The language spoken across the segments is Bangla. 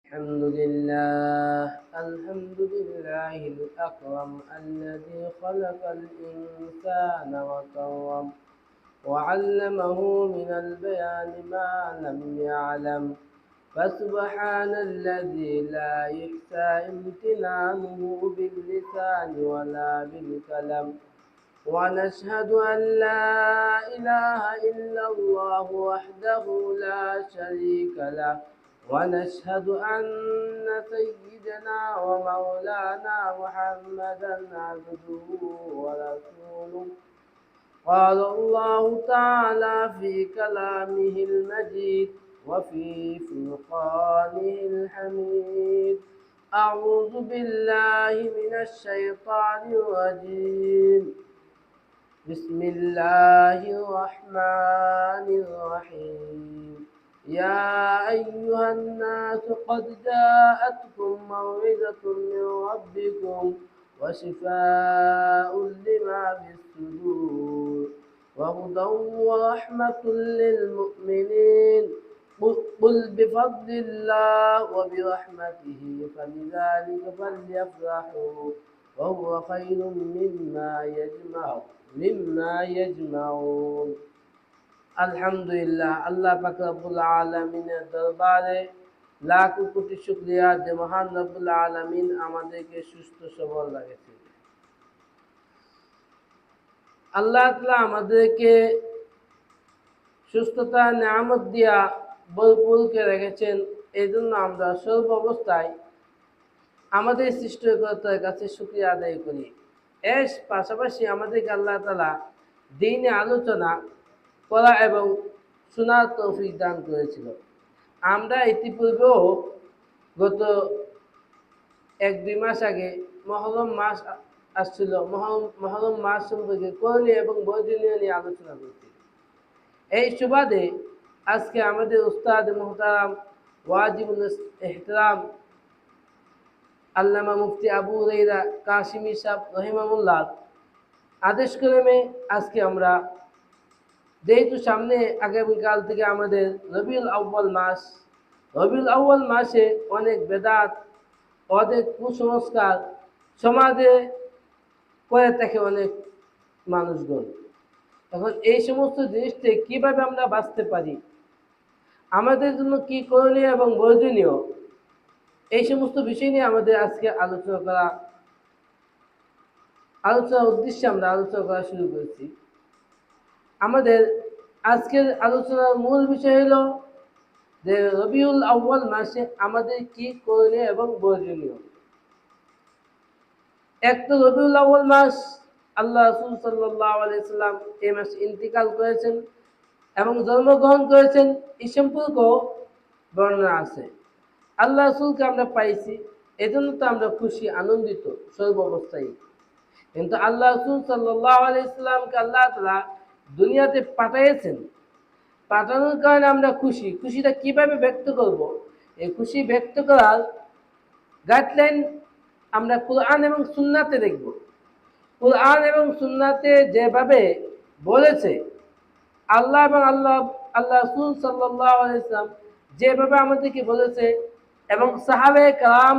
الحمد لله الأكرم الذي خلق الإنسان وكرم وعلمه من البيان ما لم يعلم فسبحان الذي لا يحصى امتنانه باللسان ولا بالكلم ونشهد أن لا إله إلا الله وحده لا شريك له ونشهد أن سيدنا ومولانا محمدا عبده ورسوله قال الله تعالى في كلامه المجيد وفي فرقانه الحميد أعوذ بالله من الشيطان الرجيم بسم الله الرحمن الرحيم يا أيها الناس قد جاءتكم موعظة من ربكم وشفاء لما في الصدور وهدى ورحمة للمؤمنين قل بفضل الله وبرحمته فبذلك فليفرحوا وهو خير مما يجمعون আলহামদুলিল্লাহ আল্লাহ পাক রব্বুল আলামিনের দরবারে লাখ কোটি শুকরিয়া যে মহান রব্বুল আলামিন আমাদেরকে সুস্থ সবল রেখেছে। আল্লাহ তাআলা আমাদেরকে সুস্থতা নিয়ামত দিয়া ভরপুর করে রেখেছেন। এই জন্য আমরা সর্ব অবস্থায় আমাদের সৃষ্টিকর্তার কাছে শুকরিয়া আদায় করি। এর পাশাপাশি আমাদেরকে আল্লাহ তাআলা দ্বীনে আলোচনা করা এবং শোনার তৌফিক দান করেছিল। আমরা ইতিপূর্বেও গত 1-2 মাস আগে মহরম মাস আসছিল, মহরম মাস সম্পর্কে করণীয় এবং বর্জনীয় নিয়ে আলোচনা করছি। এই সুবাদে আজকে আমাদের উস্তাদ মুহতারাম ওয়াজিবুল ইহতিরাম আল্লামা মুফতি আবু হুরায়রা কাশিমি সাহেব রহিমাহুল্লাহ আদেশ ক্রমে আজকে আমরা যেহেতু সামনে আগামীকাল থেকে আমাদের রবিউল আউয়াল মাসে অনেক বেদাত, অনেক কুসংস্কার সমাজে করে থাকে অনেক মানুষজন। এখন এই সমস্ত জিনিস থেকে কীভাবে আমরা বাঁচতে পারি, আমাদের জন্য কী করণীয় এবং বর্জনীয়, এই সমস্ত বিষয় নিয়ে আমাদের আজকে আলোচনার উদ্দেশ্যে আমরা আলোচনা করা শুরু করেছি। আমাদের আজকের আলোচনার মূল বিষয় হলো যে রবিউল আউয়াল মাসে আমাদের কি করণীয় এবং বর্জনীয়। এক তো রবিউল আউয়াল মাস, আল্লাহ রাসূল সাল্লাল্লাহু আলাইহি সাল্লাম এই মাসে ইন্তিকাল করেছেন এবং জন্মগ্রহণ করেছেন, এই সম্পর্কে বর্ণনা আছে। আল্লাহ রাসূলকে আমরা পাইছি, এজন্য তো আমরা খুশি আনন্দিত সর্ব অবস্থায়। কিন্তু আল্লাহ রাসূল সাল্লাল্লাহু আলাইহি সাল্লামকে আল্লাহ তাআলা দুনিয়াতে পাঠিয়েছেন, পাঠানোর কারণে আমরা খুশি। খুশিটা কিভাবে ব্যক্ত করব, এই খুশি ব্যক্ত করার গাইডলাইন আমরা কোরআন এবং সুন্নাতে দেখব। কোরআন এবং সুন্নাতে যেভাবে বলেছে আল্লাহ এবং আল্লাহ রাসূল সাল্লাল্লাহু আলাইহি সাল্লাম যেভাবে আমাদেরকে বলেছে, এবং সাহাবায়ে কেরাম,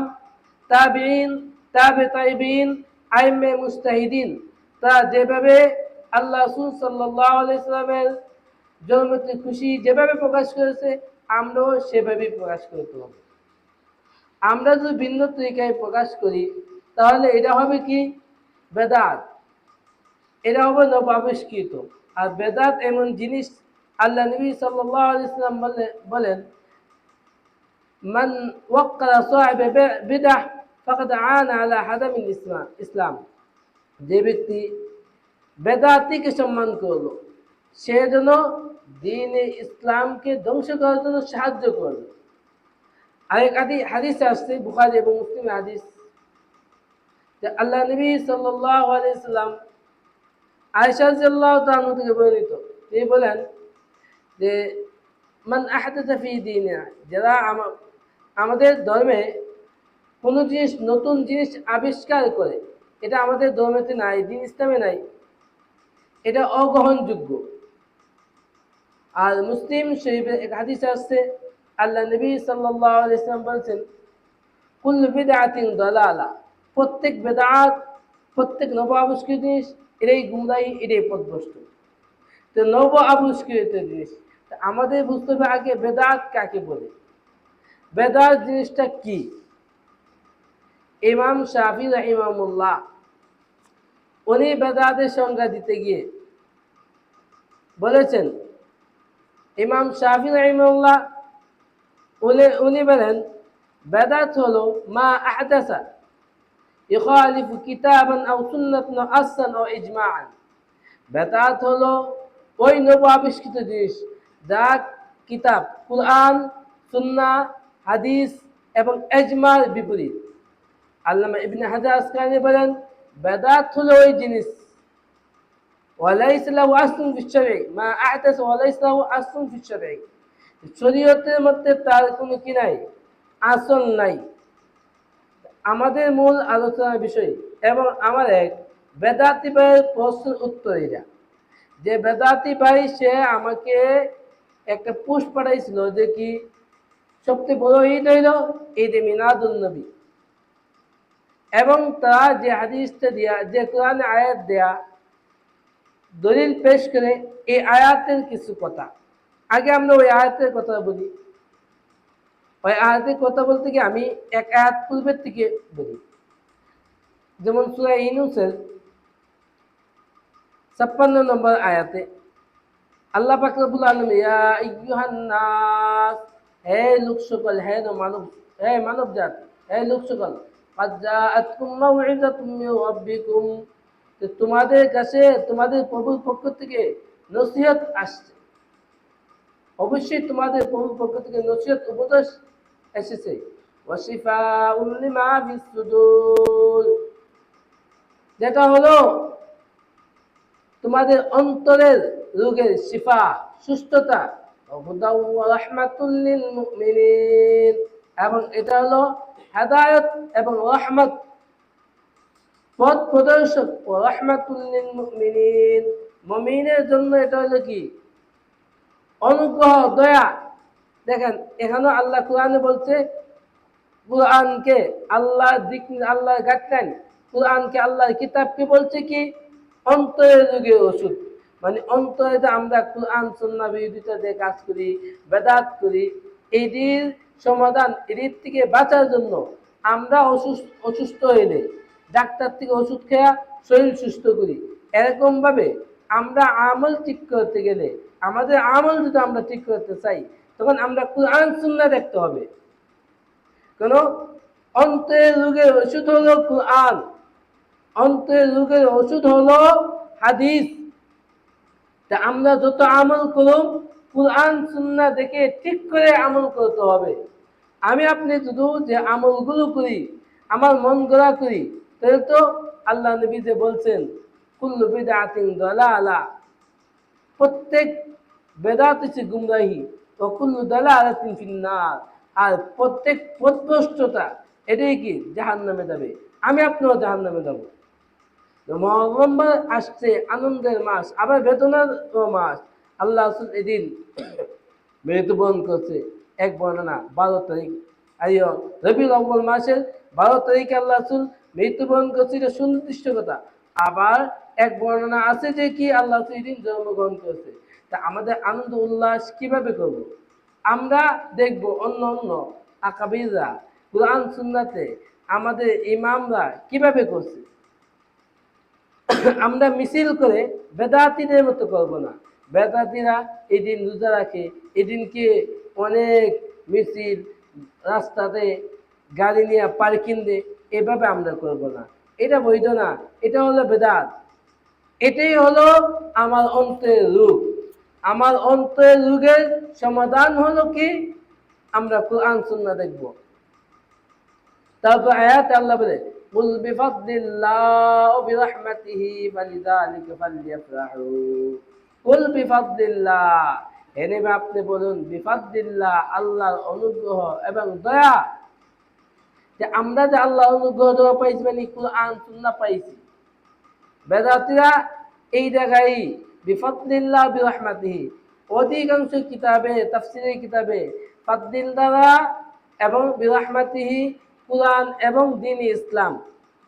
তাবিঈন, তাবিঈন, আইম্মে মুজতাহিদিন তারা যেভাবে আল্লাহ রাসূল সাল্লাল্লাহু আলাইহি সাল্লামের জন্মতে খুশি যেভাবে প্রকাশ করেছে, আমরাও সেভাবেই প্রকাশ করতে হবে। আমরা যদি ভিন্ন তরিকায় প্রকাশ করি তাহলে এটা হবে কি বেদাত, এটা হবে নব আবিষ্কৃত। আর বেদাত এমন জিনিস, আল্লাহ নবী সাল্লাল্লাহু আলাইহি সাল্লাম বলেন মান ওয়াক্কারা সাহিব বিদআহ ফাকাদ আনা আলা হাদামিল ইসলাম, যে ব্যক্তি বেদাতিকে সম্মান করলো সে যেন দ্বীনে ইসলামকে ধ্বংস করার জন্য সাহায্য করলো। আরেক হাদিস আসছে বুখারী এবং মুসলিমের হাদিস, যে আল্লাহ নবী সাল্লাল্লাহু আলাইহি সাল্লাম আয়েশা রাদিয়াল্লাহু তাআলা থেকে বর্ণিত, তিনি বলেন যে মান আহদাথা ফি দীনিনা, যারা আমাদের ধর্মে কোনো জিনিস, নতুন জিনিস আবিষ্কার করে, এটা আমাদের ধর্মেতে নাই, দ্বীন ইসলামে নাই, এটা অগ্রহণযোগ্য। আর মুসলিম শরীফে এক হাদিস আসছে, আল্লাহ নবী সাল্লাল্লাহু আলাইহি ওয়াসাল্লাম বলেছেন কুল্লু বিদআতিন দালালা, প্রত্যেক বেদাত, প্রত্যেক নব আবিষ্কৃত জিনিস এটাই গুমরাহি, এটাই পথভ্রষ্ট। তো নব আবিষ্কৃত জিনিস, আমাদের বুঝতে হবে আগে বেদাত কাকে বলে, বেদাত জিনিসটা কি। ইমাম শাফি রাহিমাহুল্লাহ উনি বেদাতের সংজ্ঞা দিতে গিয়ে বলেছেন, ইমাম শাফি রাহিমাহুল্লাহ উনি বলেন বেদাত হলো মা আহদাসা ইখালিফু কিতাবান আও সুন্নাতান আও আসসান আও ইজমাআন। বেদাত হলো ওই নব আবিষ্কৃত জিনিস যা কিতাব কুরআন, সুন্নাহ, হাদিস এবং ইজমার বিপরীত। আল্লামা ইবনে হাজার আসকালানি বলেন বেদাত হলো ওই জিনিস ওয়ালাইসা লাহু আসলুন ফিশ শারঈ মা আহদাসা ওয়ালাইসা লাহু আসলুন ফিশ শারঈ, শরীয়তের মধ্যে তার কোনো কি নাই, আসল নাই। আমাদের মূল আলোচনার বিষয় এবং আমার এক বেদাতি ভাইয়ের প্রশ্নের উত্তর এটা, যে বেদাতি ভাই সে আমাকে একটা পোস্ট পাঠাইছিল যে কি সবচেয়ে বড় ঈদ হইল ঈদ মিলাদুন নবী, এবং তারা যে হাদিসটা দিয়া, যে কোরআনে আয়াত দেয়া দলিল পেশ করে এই আয়াতের কিছু কথা। আগে আমরা ওই আয়াতের কথা বলি। ওই আয়াতের কথা বলতে গিয়ে আমি এক আয়াত পূর্বের থেকে বলি। যেমন সূরা ইউনূসের ৫৬ নম্বর আয়াতে আল্লাহ পাক রব্বুল আলামিন ইয়া আইয়ুহান নাস, হে লোক সকল, হে মানব, হে মানব জাতি, হে লোক সকল, ক্বাদ জাআতকুম মাউইযাতুম মির রাব্বিকুম, তোমাদের কাছে তোমাদের প্রভুর পক্ষ থেকে নসিহত আসছে। অবশ্যই তোমাদের প্রভুর পক্ষ থেকে নসিহত উপদেশ এসেছে। ওয়া শিফাউন লিমা ফিস সুদূর, যেটা হলো তোমাদের অন্তরের রোগের শিফা, সুস্থতা। হুদাও ওয়া রাহমাতুল লিল মুমিনিন, এবং এটা হলো হেদায়েত এবং রহমত, পথ প্রদর্শক। ওয়া রাহমাতুল লিল মুমিনিন, মুমিনের জন্য এটা হলো কি, অনুগ্রহ, দয়া। দেখেন এখানে আল্লাহ কোরআনে বলছে, কোরআনকে আল্লাহ দিক, আল্লাহ গাইডলাইন, কোরআনকে আল্লাহর কিতাবকে বলছে কি অন্তরের রোগের ওষুধ। মানে অন্তরে যে আমরা কোরআন সুন্নাহ বিরোধিতা দিয়ে কাজ করি, বেদাত করি, এটির সমাধান, এটির থেকে বাঁচার জন্য আমরা অসুস্থ হইলে ডাক্তার থেকে ওষুধ খেয়া শরীর সুস্থ করি। এরকম ভাবে আমরা আমল ঠিক করতে গেলে, আমাদের আমল যদি আমরা ঠিক করতে চাই, তখন আমরা কোরআন সুন্নাহ দেখতে হবে। কেন? অন্তরের রোগের ওষুধ হলো কোরআন, অন্তরের রোগের ওষুধ হলো হাদিস। তা আমরা যত আমল করব কোরআন সুন্নাহ দেখে ঠিক করে আমল করতে হবে। আমি আপনি শুধু যে আমলগুলো করি, আমার মন গড়া করি, তাহলে তো আল্লাহ নবী যে বলছেন কুল্লু বিদআতিন দালালা, প্রত্যেক বেদাত হচ্ছে গুমরাহি, ও কুল্লু দালালাতিন ফিন্নার, আর প্রত্যেক পথভ্রষ্টতা এটাই কি জাহান্নামে যাবে। আমি আপনিও জাহান্নামে যাব। মুহররম মাস আসছে, আনন্দের মাস, আবার বেদনার মাস। আল্লাহ রাসূল এদিন মৃত্যুবরণ করছে। এক বর্ণনা 12 তারিখ, আইয়ো রবিউল আউয়াল মাসের 12 তারিখে আল্লাহ রাসূল মৃত্যুবরণ করছে, এটা সুনির্দিষ্ট কথা। আবার এক বর্ণনা আছে যে কি আল্লাহ রাসূল এদিন জন্মগ্রহণ করছে। তা আমাদের আনন্দ উল্লাস কিভাবে করব? আমরা দেখব অন্য অন্য আকাবিররা কোরআন সুন্নাতে আমাদের ইমামরা কিভাবে করছে। আমরা মিছিল করে বেদাতিদের মতো করব না। বেদাতিরা এই দিন রোজা রাখে, এদিনকে অনেক মিছিল, রাস্তাতে গাড়ি নিয়ে পার্কিং দেয়, এভাবে আমরা করব না। এটা বৈধ না, এটা হলো বেদাত। এটাই হলো আমার অন্তরের রোগ। আমার অন্তরের রোগের সমাধান হলো কি, আমরা কোরআন সুন্নাহ দেখব। তারপর আয়াতে আল্লাহ বলে কুল বিফাদলিল্লাহ ওয়া বিরহমাতিহি ফালিযালিকা ফালইফরাহু। কুল বিফাদলিল্লাহ, হে নবী আপনি বলুন বিফাদলিল্লাহ, আল্লাহর অনুগ্রহ এবং দয়া। যে আমরা যে আল্লাহর অনুগ্রহ দয়া পাইছি, মানে কুরআন সুন্নাহ পাইছি। বেদাতীরা এই জায়গায় বিফাদলিল্লাহ বিরহমাতিহি, অধিকাংশ কিতাবে, তাফসীরের কিতাবে ফাদলিল দ্বারা এবং বিরহমাতিহি কোরআন এবং দ্বীন ইসলাম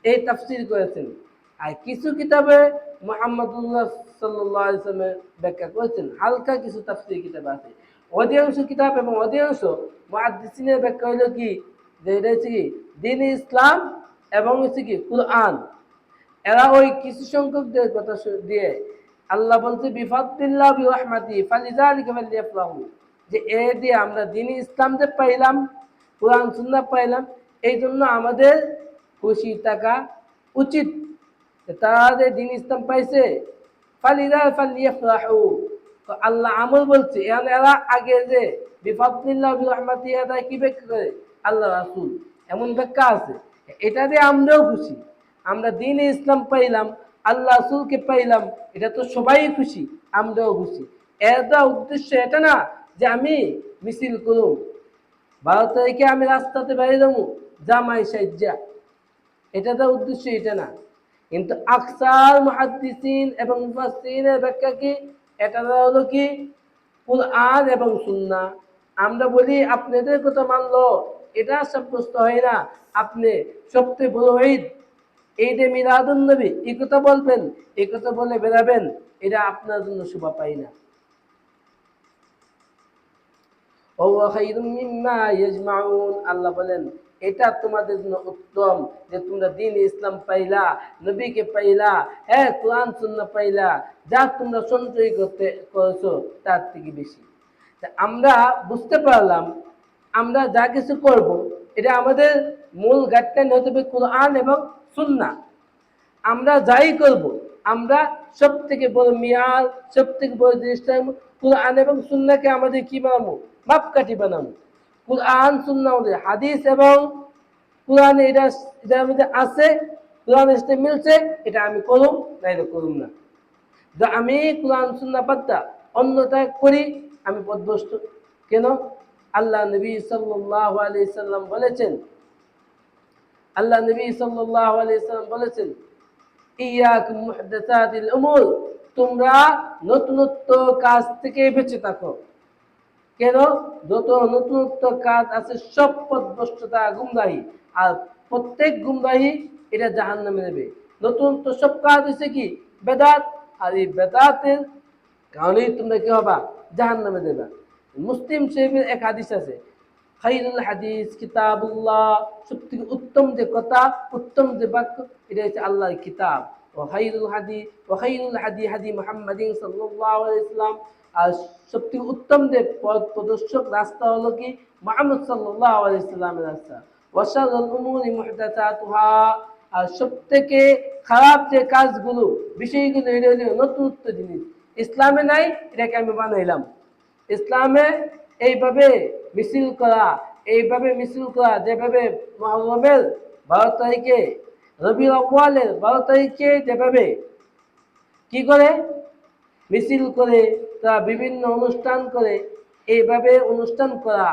এই তাফসীর করেছেন। আর কিছু কিতাবে মুহাম্মদুল্লাহ সাল্লাল্লাহু আলাইহি ওয়াসাল্লামের ব্যাখ্যা করেছেন, হালকা কিছু তাফসীর কিতাব আছে। অধিকাংশ কিতাব এবং অধিকাংশ মুহাদ্দিসিনের ব্যাখ্যা হলো কি, যে এটা হচ্ছে কি দ্বীন ইসলাম এবং হচ্ছে কি কোরআন। এরা ওই কিছু সংখ্যকদের কথা দিয়ে আল্লাহ বলছে বিফাদলিল্লাহ বিরহমাতি ফালিযালিকা ফালইফরাহু, যে এ দিয়ে আমরা দ্বীন ইসলাম যে পাইলাম, কোরআন সুন্নাহ পাইলাম, এই জন্য আমাদের খুশি থাকা উচিত। তারা যে দ্বীন ইসলাম পাইছে, ফালইফরাহু, তো আল্লাহ আমল বলছে। এরা আগে যে বিফাদলিল্লাহ বিরহমাতি, এটা কি ব্যাখ্যা করে আল্লাহ রাসূল, এমন ব্যাখ্যা আছে। এটা দিয়ে আমরাও খুশি, আমরা দ্বীন ইসলাম পাইলাম, আল্লাহ রাসূলকে পাইলাম, এটা তো সবাই খুশি, আমরাও খুশি। এটা উদ্দেশ্য এটা না যে আমি মিছিল করুম, 12 তারিখে আমি রাস্তাতে বেরিয়ে যাবো জামাই সাজ্জা, এটা তো উদ্দেশ্য এটা না। কিন্তু আকসার মুহাদ্দিসিন এবং মুফাসসিরিনের ব্যাখ্যা কি, এটা হলো কি কুরআন এবং সুন্নাহ। আমরা বলি আপনাদের কথা মানলো, এটা সাব্যস্ত হয় না আপনি সবচেয়ে বড় ঈদ ঈদে মিলাদুন নবী এই কথা বলবেন, এই কথা বলে বেরাবেন, এটা আপনার জন্য শোভা পায় না। আল্লাহ বলেন এটা তোমাদের জন্য উত্তম, যে তোমরা দ্বীন ইসলাম পাইলা, নবীকে পাইলা, হ্যাঁ কোরআন সুন্নাহ পাইলা, যা তোমরা সঞ্চয় করেছো তার থেকে বেশি। আমরা বুঝতে পারলাম আমরা যা কিছু করব এটা আমাদের মূল গাইডলাইন হতে হবে কোরআন এবং সুন্নাহ। আমরা যাই করব, আমরা সব থেকে বড় মিয়ার, সব থেকে বড় জিনিসটা কোরআন এবং সুন্নাহকে আমাদের কি বানাবো, মাপকাঠি বানাবো। কোরআন সুন্নাহ হাদিস এবং কোরআন এটার মধ্যে আছে, কোরআনের সাথে মিলছে, এটা আমি করুম, না এটা করুম না। যে আমি কোরআন সুন্নাহ বাদ অন্যটা করি, আমি পথভ্রষ্ট। কেন? আল্লাহ নবী সাল্লাল্লাহু আলাইহি সাল্লাম বলেছেন, আল্লাহ নবী সাল্লাল্লাহু আলাইহি সাল্লাম বলেছেন ইয়াকুম মুহদাসাতিল উমুর, তোমরা নতুনত্ব কাজ থেকে বেঁচে থাকো। কেন? যত নতুনত্ব কাজ আছে সব পথভ্রষ্টতা, গুমরাহি, আর প্রত্যেক গুমরাহি এটা জাহান্নামে নেবে। নতুনত্ব সব কাজ হচ্ছে কি বেদাত, আর এই বেদাতের কারণেই তোমরা কি হবা, জাহান্নামে দেবা। মুসলিম শরীফের এক হাদিস আছে, খাইরুল হাদিস কিতাবুল্লাহ, সবথেকে উত্তম যে কথা, উত্তম যে বাক্য, এটা হচ্ছে আল্লাহর কিতাব। খাইরুল হাদি হাদি মুহাম্মাদিন সাল্লাল্লাহু আলাইহি ওয়াসাল্লাম, আর সবথেকে উত্তম যে পথ প্রদর্শক রাস্তা হলো কি মুহাম্মদ সাল্লাল্লাহু আলাইহি ওয়াসাল্লামের রাস্তা। ওয়া শাররুল উমুরি মুহদাসাতুহা, আর সবথেকে খারাপ যে কাজগুলো, বিষয়গুলো, এটা হলো নতুনত্ব জিনিস, ইসলামে নাই, এটাকে আমি বানাইলাম। ইসলামে এইভাবে মিছিল করা, যেভাবে মুহররমের 12 তারিখে, রবিউল আউয়ালের 12 তারিখে যেভাবে কি করে মিছিল করে, তারা বিভিন্ন অনুষ্ঠান করে, এইভাবে অনুষ্ঠান করা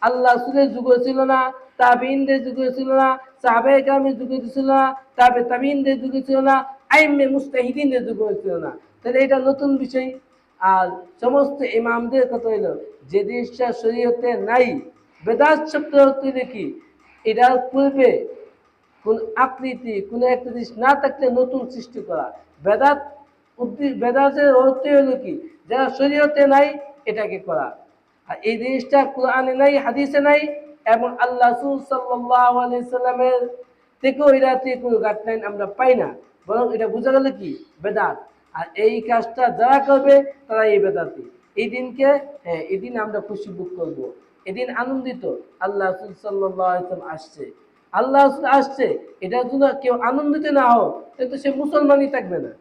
আল্লাহ রাসূলের যুগে ছিল না, তাবিঈনদের যুগে ছিল না, সাহাবায়ে কেরামের যুগে ছিল না, তাবিঈনদের যুগে ছিল না, আইম্মে মুজতাহিদিনদের যুগে ছিল না। তাহলে এটা নতুন বিষয়। আর সমস্ত ইমামদের কথা হইল যে জিনিসটা শরীয়তে নাই, বেদাত শব্দ অর্থ দেখি এটার পূর্বে কোন আকৃতি, কোন একটা জিনিস না থাকলে নতুন সৃষ্টি করা। বেদাত বেদাতের অর্থ হলো কি, যারা শরীয়তে নাই এটাকে করা। আর এই জিনিসটা কোরআনে নাই, হাদিসে নাই, এবং আল্লাহ রাসূল সাল্লাল্লাহু আলাইহি সাল্লামের থেকেও এটাতে কোনো গাইডলাইন আমরা পাই না, বরং এটা বোঝা গেল কি বেদাত। আর এই কাজটা যারা করবে তারা এই বেদাতি। এই দিনকে, হ্যাঁ এই দিন আমরা খুশি ভোগ করবো, এদিন আনন্দিত, আল্লাহ রাসূল সাল্লাল্লাহু আলাইহি ওয়াসাল্লাম আসছে, আল্লাহ রাসূল আসছে, এটার জন্য কেউ আনন্দিত না হোক কিন্তু সে মুসলমানই থাকবে না।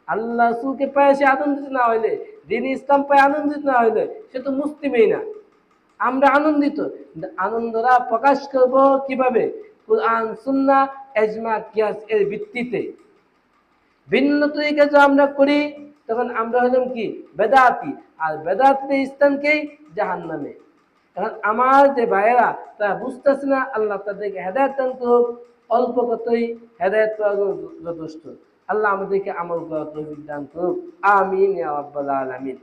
আল্লাহ রাসূলকে পায় সে আনন্দিত না হইলে, দ্বীন ইসলাম পায় আনন্দিত না হইলে, সে তো মুসলিমই না। আমরা আনন্দিত, আনন্দরা প্রকাশ করব কিভাবে? কুরআন সুন্নাহ ইজমা কিয়াস এর ভিত্তিতে। ভিন্ন তরিকা যা আমরা করি তখন আমরা হলাম কি বেদাতি, আর বেদাতের স্থানকেই জাহান্নামে। এখন আমার যে ভাইয়েরা তারা বুঝতেছে না, আল্লাহ তাদেরকে হেদায়েত দান করুক, অল্প কতই হেদায়েত পাওয়া যথেষ্ট। আল্লাহ আমাদেরকে আমল করার তৌফিক দান করুক, আমিন ইয়া রাব্বাল আলামিন।